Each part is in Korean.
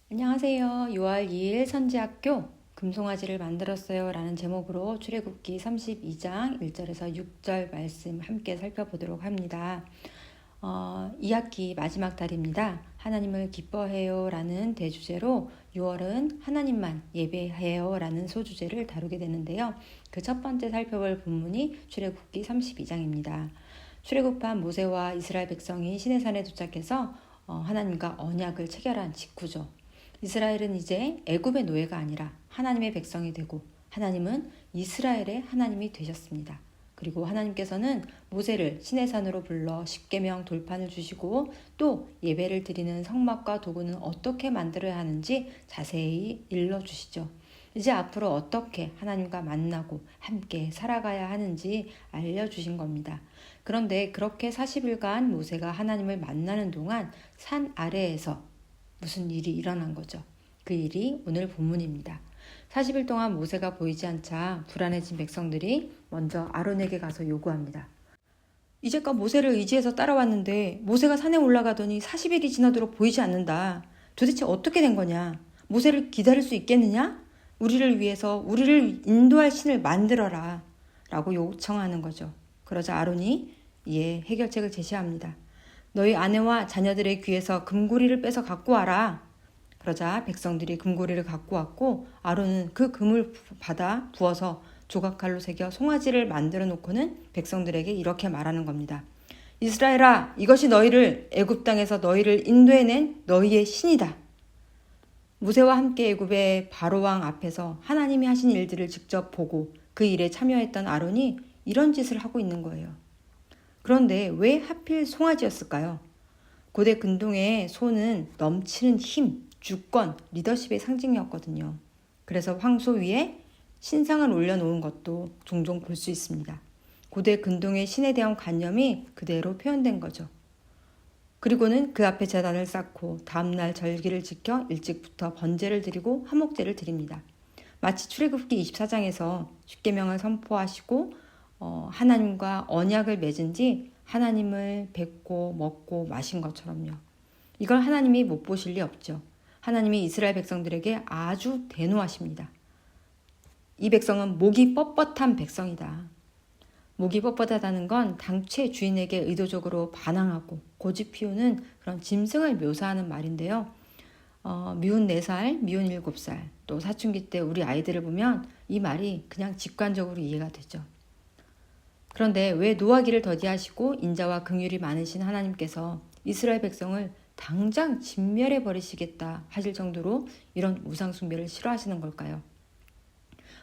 안녕하세요. 6월 2일 선지학교 금송아지를 만들었어요 라는 제목으로 출애굽기 32장 1절에서 6절 말씀 함께 살펴보도록 합니다. 2학기 마지막 달입니다. 하나님을 기뻐해요 라는 대주제로 6월은 하나님만 예배해요 라는 소주제를 다루게 되는데요. 그 첫 번째 살펴볼 본문이 출애굽기 32장입니다. 출애굽한 모세와 이스라엘 백성이 시내산에 도착해서 하나님과 언약을 체결한 직후죠. 이스라엘은 이제 애굽의 노예가 아니라 하나님의 백성이 되고 하나님은 이스라엘의 하나님이 되셨습니다. 그리고 하나님께서는 모세를 시내산으로 불러 십계명 돌판을 주시고 또 예배를 드리는 성막과 도구는 어떻게 만들어야 하는지 자세히 일러주시죠. 이제 앞으로 어떻게 하나님과 만나고 함께 살아가야 하는지 알려주신 겁니다. 그런데 그렇게 40일간 모세가 하나님을 만나는 동안 산 아래에서 무슨 일이 일어난 거죠. 그 일이 오늘 본문입니다. 40일 동안 모세가 보이지 않자 불안해진 백성들이 먼저 아론에게 가서 요구합니다. 이제껏 모세를 의지해서 따라왔는데 모세가 산에 올라가더니 40일이 지나도록 보이지 않는다. 도대체 어떻게 된 거냐? 모세를 기다릴 수 있겠느냐? 우리를 위해서 우리를 인도할 신을 만들어라 라고 요청하는 거죠. 그러자 아론이 이에 해결책을 제시합니다. 너희 아내와 자녀들의 귀에서 금고리를 빼서 갖고 와라. 그러자 백성들이 금고리를 갖고 왔고 아론은 그 금을 받아 부어서 조각칼로 새겨 송아지를 만들어 놓고는 백성들에게 이렇게 말하는 겁니다. 이스라엘아, 이것이 너희를 애굽 땅에서 너희를 인도해낸 너희의 신이다. 모세와 함께 애굽의 바로왕 앞에서 하나님이 하신 일들을 직접 보고 그 일에 참여했던 아론이 이런 짓을 하고 있는 거예요. 그런데 왜 하필 송아지였을까요? 고대 근동의 소는 넘치는 힘, 주권, 리더십의 상징이었거든요. 그래서 황소 위에 신상을 올려놓은 것도 종종 볼 수 있습니다. 고대 근동의 신에 대한 관념이 그대로 표현된 거죠. 그리고는 그 앞에 제단을 쌓고 다음날 절기를 지켜 일찍부터 번제를 드리고 화목제를 드립니다. 마치 출애굽기 24장에서 십계명을 선포하시고 하나님과 언약을 맺은 뒤 하나님을 뵙고 먹고 마신 것처럼요. 이걸 하나님이 못 보실 리 없죠. 하나님이 이스라엘 백성들에게 아주 대노하십니다. 이 백성은 목이 뻣뻣한 백성이다. 목이 뻣뻣하다는 건 당최 주인에게 의도적으로 반항하고 고집 피우는 그런 짐승을 묘사하는 말인데요. 미운 4살, 미운 7살, 또 사춘기 때 우리 아이들을 보면 이 말이 그냥 직관적으로 이해가 되죠. 그런데 왜 노하기를 더디하시고 인자와 긍휼이 많으신 하나님께서 이스라엘 백성을 당장 진멸해 버리시겠다 하실 정도로 이런 우상 숭배를 싫어하시는 걸까요?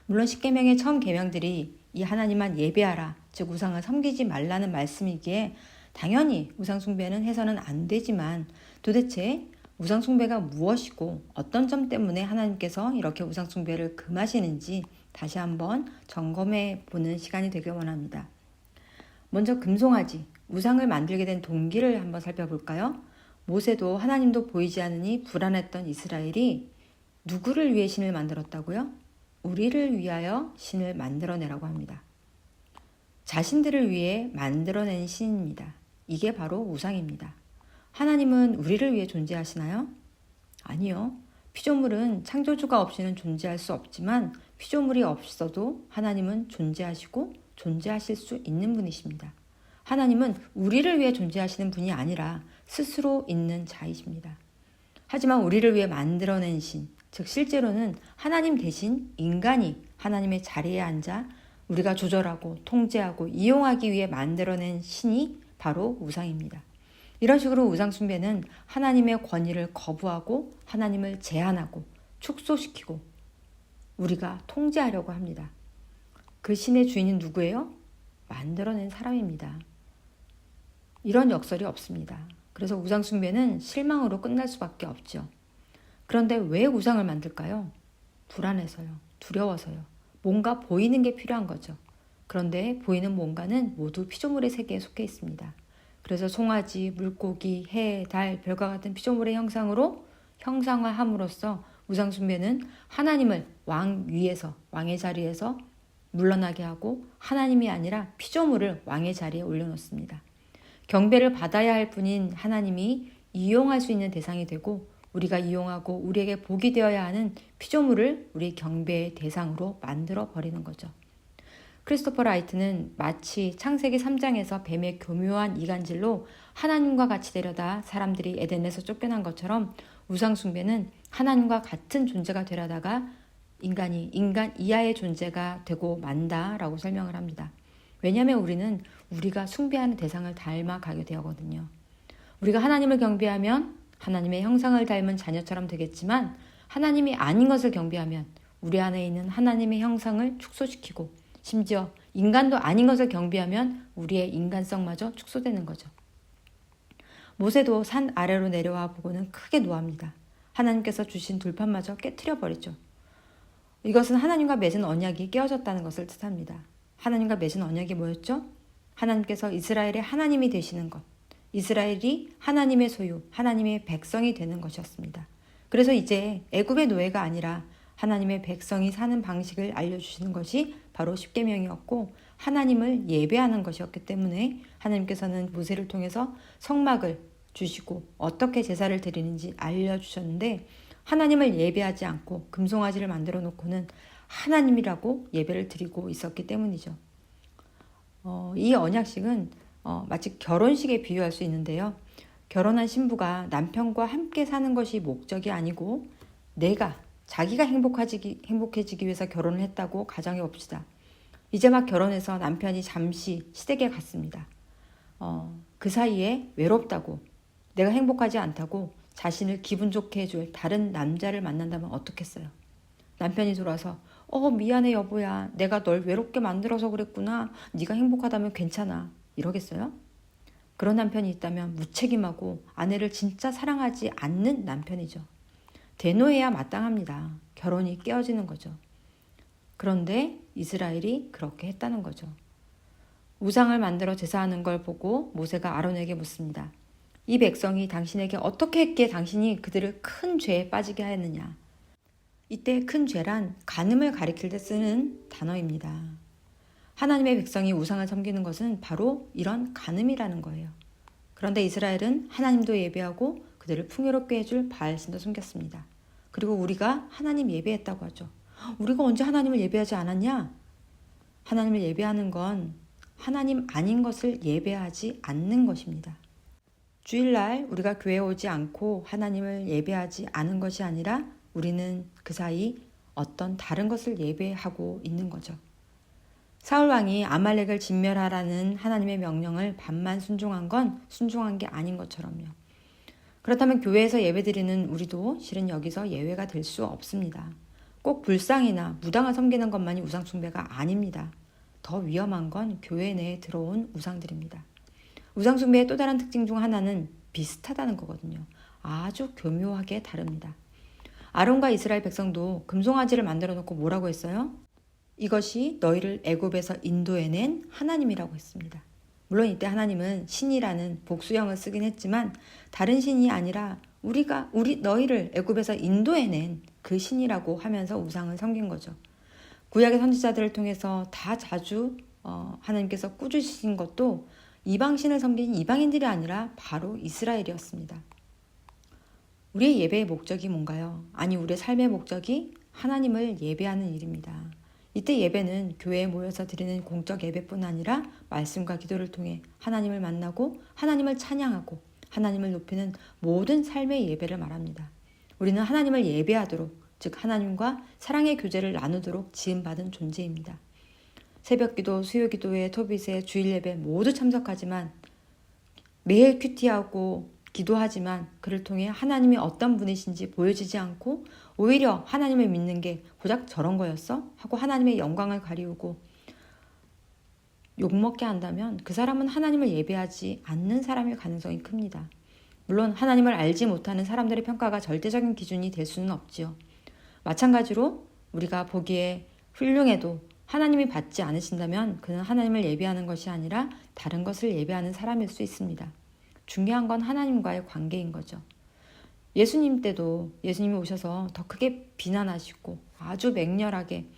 물론 십계명의 처음 계명들이 이 하나님만 예배하라, 즉 우상을 섬기지 말라는 말씀이기에 당연히 우상 숭배는 해서는 안 되지만 도대체 우상 숭배가 무엇이고 어떤 점 때문에 하나님께서 이렇게 우상 숭배를 금하시는지 다시 한번 점검해 보는 시간이 되길 원합니다. 먼저 금송아지, 우상을 만들게 된 동기를 한번 살펴볼까요? 모세도 하나님도 보이지 않으니 불안했던 이스라엘이 누구를 위해 신을 만들었다고요? 우리를 위하여 신을 만들어내라고 합니다. 자신들을 위해 만들어낸 신입니다. 이게 바로 우상입니다. 하나님은 우리를 위해 존재하시나요? 아니요. 피조물은 창조주가 없이는 존재할 수 없지만 피조물이 없어도 하나님은 존재하시고 존재하실 수 있는 분이십니다. 하나님은 우리를 위해 존재하시는 분이 아니라 스스로 있는 자이십니다. 하지만 우리를 위해 만들어낸 신, 즉 실제로는 하나님 대신 인간이 하나님의 자리에 앉아 우리가 조절하고 통제하고 이용하기 위해 만들어낸 신이 바로 우상입니다. 이런 식으로 우상 숭배는 하나님의 권위를 거부하고 하나님을 제한하고 축소시키고 우리가 통제하려고 합니다. 그 신의 주인은 누구예요? 만들어낸 사람입니다. 이런 역설이 없습니다. 그래서 우상 숭배는 실망으로 끝날 수밖에 없죠. 그런데 왜 우상을 만들까요? 불안해서요. 두려워서요. 뭔가 보이는 게 필요한 거죠. 그런데 보이는 뭔가는 모두 피조물의 세계에 속해 있습니다. 그래서 송아지, 물고기, 해, 달, 별과 같은 피조물의 형상으로 형상화함으로써 우상 숭배는 하나님을 왕 위에서, 왕의 자리에서 물러나게 하고 하나님이 아니라 피조물을 왕의 자리에 올려놓습니다. 경배를 받아야 할 뿐인 하나님이 이용할 수 있는 대상이 되고 우리가 이용하고 우리에게 복이 되어야 하는 피조물을 우리 경배의 대상으로 만들어 버리는 거죠. 크리스토퍼 라이트는 마치 창세기 3장에서 뱀의 교묘한 이간질로 하나님과 같이 되려다 사람들이 에덴에서 쫓겨난 것처럼 우상 숭배는 하나님과 같은 존재가 되려다가 인간이 인간 이하의 존재가 되고 만다라고 설명을 합니다. 왜냐하면 우리는 우리가 숭배하는 대상을 닮아가게 되거든요. 우리가 하나님을 경배하면 하나님의 형상을 닮은 자녀처럼 되겠지만 하나님이 아닌 것을 경배하면 우리 안에 있는 하나님의 형상을 축소시키고 심지어 인간도 아닌 것을 경배하면 우리의 인간성마저 축소되는 거죠. 모세도 산 아래로 내려와 보고는 크게 노합니다. 하나님께서 주신 돌판마저 깨트려 버리죠. 이것은 하나님과 맺은 언약이 깨어졌다는 것을 뜻합니다. 하나님과 맺은 언약이 뭐였죠? 하나님께서 이스라엘의 하나님이 되시는 것, 이스라엘이 하나님의 소유, 하나님의 백성이 되는 것이었습니다. 그래서 이제 애굽의 노예가 아니라 하나님의 백성이 사는 방식을 알려주시는 것이 바로 십계명이었고 하나님을 예배하는 것이었기 때문에 하나님께서는 모세를 통해서 성막을 주시고 어떻게 제사를 드리는지 알려주셨는데 하나님을 예배하지 않고 금송아지를 만들어 놓고는 하나님이라고 예배를 드리고 있었기 때문이죠. 이 언약식은 마치 결혼식에 비유할 수 있는데요. 결혼한 신부가 남편과 함께 사는 것이 목적이 아니고 자기가 행복해지기 위해서 결혼을 했다고 가정해 봅시다. 이제 막 결혼해서 남편이 잠시 시댁에 갔습니다. 그 사이에 외롭다고 내가 행복하지 않다고 자신을 기분 좋게 해줄 다른 남자를 만난다면 어떻겠어요? 남편이 돌아서 미안해 여보야. 내가 널 외롭게 만들어서 그랬구나. 네가 행복하다면 괜찮아. 이러겠어요? 그런 남편이 있다면 무책임하고 아내를 진짜 사랑하지 않는 남편이죠. 대노해야 마땅합니다. 결혼이 깨어지는 거죠. 그런데 이스라엘이 그렇게 했다는 거죠. 우상을 만들어 제사하는 걸 보고 모세가 아론에게 묻습니다. 이 백성이 당신에게 어떻게 했기에 당신이 그들을 큰 죄에 빠지게 하였느냐. 이때 큰 죄란 간음을 가리킬 때 쓰는 단어입니다. 하나님의 백성이 우상을 섬기는 것은 바로 이런 간음이라는 거예요. 그런데 이스라엘은 하나님도 예배하고 그들을 풍요롭게 해줄 바알신도 섬겼습니다. 그리고 우리가 하나님 예배했다고 하죠. 우리가 언제 하나님을 예배하지 않았냐? 하나님을 예배하는 건 하나님 아닌 것을 예배하지 않는 것입니다. 주일날 우리가 교회에 오지 않고 하나님을 예배하지 않은 것이 아니라 우리는 그 사이 어떤 다른 것을 예배하고 있는 거죠. 사울왕이 아말렉을 진멸하라는 하나님의 명령을 반만 순종한 건 순종한 게 아닌 것처럼요. 그렇다면 교회에서 예배드리는 우리도 실은 여기서 예외가 될 수 없습니다. 꼭 불상이나 무당을 섬기는 것만이 우상 숭배가 아닙니다. 더 위험한 건 교회 내에 들어온 우상들입니다. 우상 숭배의 또 다른 특징 중 하나는 비슷하다는 거거든요. 아주 교묘하게 다릅니다. 아론과 이스라엘 백성도 금송아지를 만들어 놓고 뭐라고 했어요? 이것이 너희를 애굽에서 인도해낸 하나님이라고 했습니다. 물론 이때 하나님은 신이라는 복수형을 쓰긴 했지만 다른 신이 아니라 너희를 애굽에서 인도해낸 그 신이라고 하면서 우상을 섬긴 거죠. 구약의 선지자들을 통해서 다 자주 하나님께서 꾸짖으신 것도 이방신을 섬긴 이방인들이 아니라 바로 이스라엘이었습니다. 우리의 예배의 목적이 뭔가요? 아니, 우리의 삶의 목적이 하나님을 예배하는 일입니다. 이때 예배는 교회에 모여서 드리는 공적 예배뿐 아니라 말씀과 기도를 통해 하나님을 만나고 하나님을 찬양하고 하나님을 높이는 모든 삶의 예배를 말합니다. 우리는 하나님을 예배하도록, 즉 하나님과 사랑의 교제를 나누도록 지음받은 존재입니다. 새벽기도, 수요기도회, 토빗회, 주일예배 모두 참석하지만 매일 큐티하고 기도하지만 그를 통해 하나님이 어떤 분이신지 보여지지 않고 오히려 하나님을 믿는 게 고작 저런 거였어? 하고 하나님의 영광을 가리우고 욕먹게 한다면 그 사람은 하나님을 예배하지 않는 사람일 가능성이 큽니다. 물론 하나님을 알지 못하는 사람들의 평가가 절대적인 기준이 될 수는 없지요. 마찬가지로 우리가 보기에 훌륭해도 하나님이 받지 않으신다면 그는 하나님을 예배하는 것이 아니라 다른 것을 예배하는 사람일 수 있습니다. 중요한 건 하나님과의 관계인 거죠. 예수님 때도 예수님이 오셔서 더 크게 비난하시고 아주 맹렬하게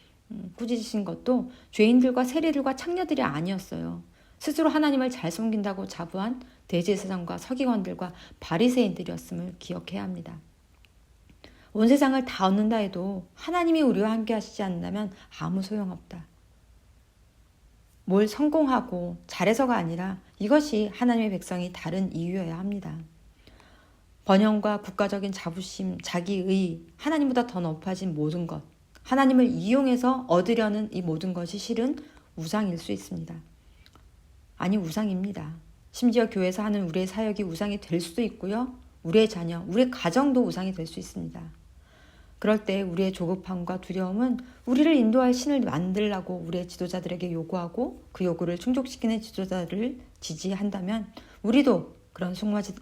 꾸짖으신 것도 죄인들과 세리들과 창녀들이 아니었어요. 스스로 하나님을 잘 섬긴다고 자부한 대제사장과 서기관들과 바리새인들이었음을 기억해야 합니다. 온 세상을 다 얻는다 해도 하나님이 우리와 함께 하시지 않는다면 아무 소용없다. 뭘 성공하고 잘해서가 아니라 이것이 하나님의 백성이 다른 이유여야 합니다. 번영과 국가적인 자부심, 자기의, 하나님보다 더 높아진 모든 것, 하나님을 이용해서 얻으려는 이 모든 것이 실은 우상일 수 있습니다. 아니, 우상입니다. 심지어 교회에서 하는 우리의 사역이 우상이 될 수도 있고요. 우리의 자녀, 우리의 가정도 우상이 될 수 있습니다. 그럴 때 우리의 조급함과 두려움은 우리를 인도할 신을 만들라고 우리의 지도자들에게 요구하고 그 요구를 충족시키는 지도자들을 지지한다면 우리도 그런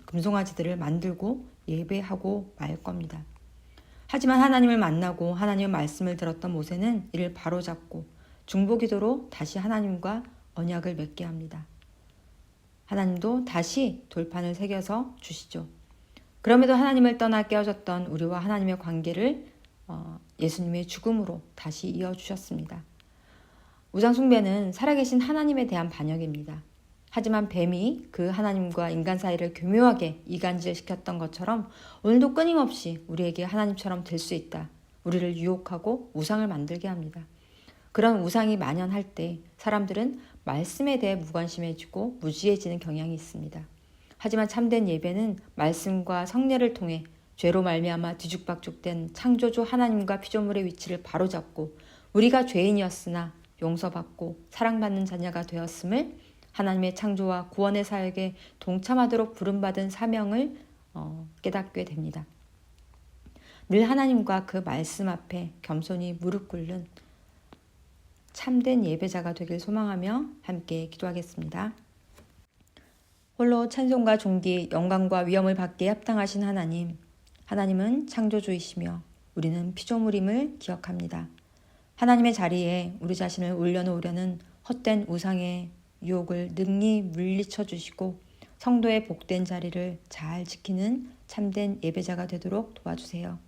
금송아지들을 만들고 예배하고 말 겁니다. 하지만 하나님을 만나고 하나님의 말씀을 들었던 모세는 이를 바로잡고 중보기도로 다시 하나님과 언약을 맺게 합니다. 하나님도 다시 돌판을 새겨서 주시죠. 그럼에도 하나님을 떠나 깨어졌던 우리와 하나님의 관계를 예수님의 죽음으로 다시 이어주셨습니다. 우상숭배는 살아계신 하나님에 대한 반역입니다. 하지만 뱀이 그 하나님과 인간 사이를 교묘하게 이간질시켰던 것처럼 오늘도 끊임없이 우리에게 하나님처럼 될 수 있다. 우리를 유혹하고 우상을 만들게 합니다. 그런 우상이 만연할 때 사람들은 말씀에 대해 무관심해지고 무지해지는 경향이 있습니다. 하지만 참된 예배는 말씀과 성례를 통해 죄로 말미암아 뒤죽박죽된 창조주 하나님과 피조물의 위치를 바로잡고 우리가 죄인이었으나 용서받고 사랑받는 자녀가 되었음을 하나님의 창조와 구원의 사역에 동참하도록 부름받은 사명을 깨닫게 됩니다. 늘 하나님과 그 말씀 앞에 겸손히 무릎 꿇는 참된 예배자가 되길 소망하며 함께 기도하겠습니다. 홀로 찬송과 존귀, 영광과 위엄을 받기에 합당하신 하나님, 하나님은 창조주이시며 우리는 피조물임을 기억합니다. 하나님의 자리에 우리 자신을 올려놓으려는 헛된 우상의 유혹을 능히 물리쳐 주시고 성도의 복된 자리를 잘 지키는 참된 예배자가 되도록 도와주세요.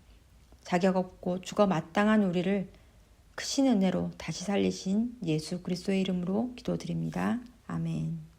자격 없고 죽어 마땅한 우리를 크신 은혜로 다시 살리신 예수 그리스도의 이름으로 기도드립니다. 아멘.